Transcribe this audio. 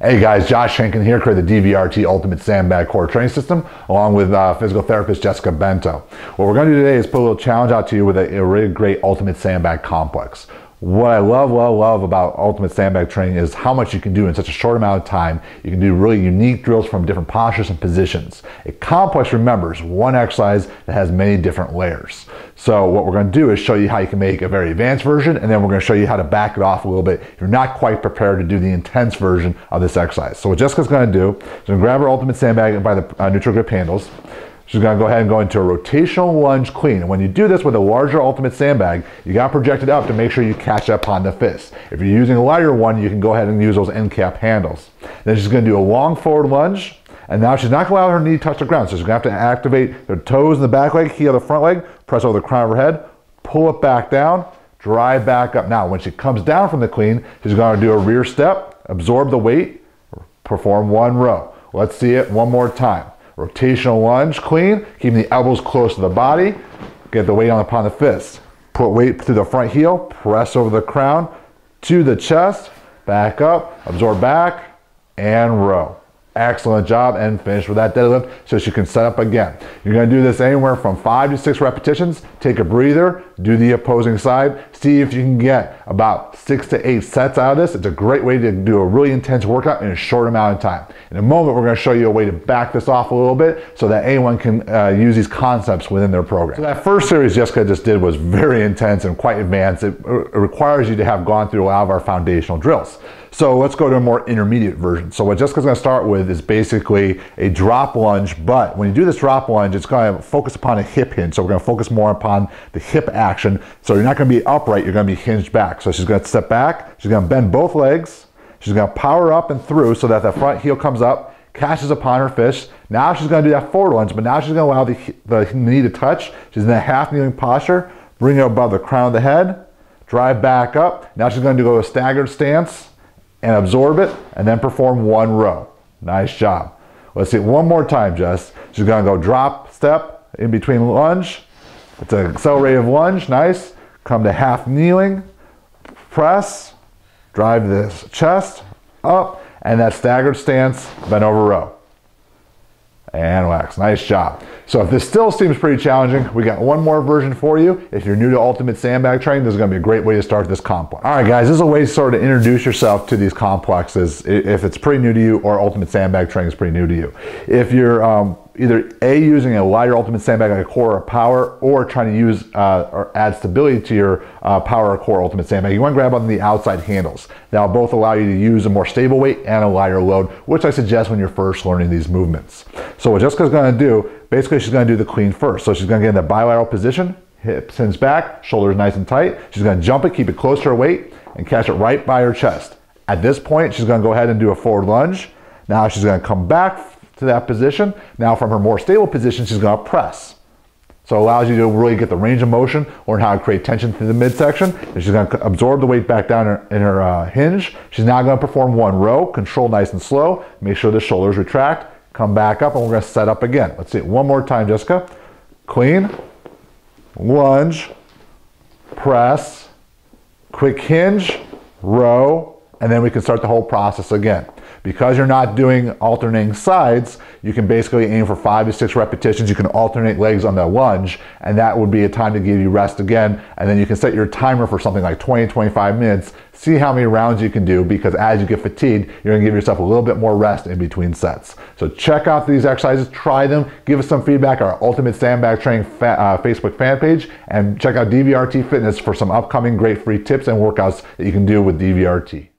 Hey guys, Josh Henkin here, created the DVRT Ultimate Sandbag Core Training System, along with physical therapist Jessica Bento. What we're going to do today is put a little challenge out to you with a really great Ultimate Sandbag Complex. What I love about Ultimate Sandbag Training is how much you can do in such a short amount of time. You can do really unique drills from different postures and positions. A complex, remember, is one exercise that has many different layers. So what we're going to do is show you how you can make a very advanced version, and then we're going to show you how to back it off a little bit if you're not quite prepared to do the intense version of this exercise. So what Jessica's going to do is going to grab her Ultimate Sandbag by the neutral grip handles. She's going to go ahead and go into a rotational lunge clean. And when you do this with a larger Ultimate Sandbag, you got to project it up to make sure you catch up on the fist. If you're using a lighter one, you can go ahead and use those end cap handles. Then she's going to do a long forward lunge. And now she's not going to allow her knee to touch the ground. So she's going to have to activate her toes in the back leg, heel of the front leg, press over the crown of her head, pull it back down, drive back up. Now, when she comes down from the clean, she's going to do a rear step, absorb the weight, perform one row. Let's see it one more time. Rotational lunge clean, keeping the elbows close to the body, get the weight upon the fist. Put weight through the front heel, press over the crown, to the chest, back up, absorb back, and row. Excellent job, and finish with that deadlift so she can set up again. You're going to do this anywhere from 5 to 6 repetitions. Take a breather, do the opposing side, see if you can get about 6 to 8 sets out of this. It's a great way to do a really intense workout in a short amount of time. In a moment, we're going to show you a way to back this off a little bit so that anyone can use these concepts within their program. So that first series Jessica just did was very intense and quite advanced. It requires you to have gone through a lot of our foundational drills. So let's go to a more intermediate version. So what Jessica's going to start with is basically a drop lunge, but when you do this drop lunge, it's going to focus upon a hip hinge. So we're going to focus more upon the hip action. So you're not going to be upright, you're going to be hinged back. So she's going to step back, she's going to bend both legs, she's going to power up and through so that the front heel comes up, catches upon her fist. Now she's going to do that forward lunge, but now she's going to allow the knee to touch. She's in that half kneeling posture, bring it above the crown of the head, drive back up. Now she's going to go a staggered stance, and absorb it, and then perform one row. Nice job. Let's see it one more time, Jess. She's gonna go drop, step, in between lunge. It's an accelerated lunge, nice. Come to half kneeling, press, drive this chest up, and that staggered stance, bend over row. And relax, nice job. So if this still seems pretty challenging, we got one more version for you. If you're new to Ultimate Sandbag Training, this is gonna be a great way to start this complex. All right guys, this is a way to sort of introduce yourself to these complexes if it's pretty new to you or Ultimate Sandbag Training is pretty new to you. If you're either A, using a lighter Ultimate Sandbag like a core or power, or trying to use or add stability to your power or core Ultimate Sandbag, you want to grab on the outside handles. That'll both allow you to use a more stable weight and a lighter load, which I suggest when you're first learning these movements. So what Jessica's going to do, basically she's going to do the clean first. So she's going to get in the bilateral position, hips hinge back, shoulders nice and tight. She's going to jump it, keep it close to her weight, and catch it right by her chest. At this point, she's going to go ahead and do a forward lunge. Now she's going to come back to that position. Now from her more stable position, she's going to press. So it allows you to really get the range of motion, learn how to create tension through the midsection. And she's going to absorb the weight back down in her hinge. She's now going to perform one row, control nice and slow. Make sure the shoulders retract, come back up, and we're going to set up again. Let's see it one more time, Jessica. Clean, lunge, press, quick hinge, row, and then we can start the whole process again. Because you're not doing alternating sides, you can basically aim for 5 to 6 repetitions. You can alternate legs on the lunge, and that would be a time to give you rest again. And then you can set your timer for something like 20, 25 minutes. See how many rounds you can do, because as you get fatigued, you're gonna give yourself a little bit more rest in between sets. So check out these exercises, try them, give us some feedback on our Ultimate Sandbag Training Facebook fan page, and check out DVRT Fitness for some upcoming great free tips and workouts that you can do with DVRT.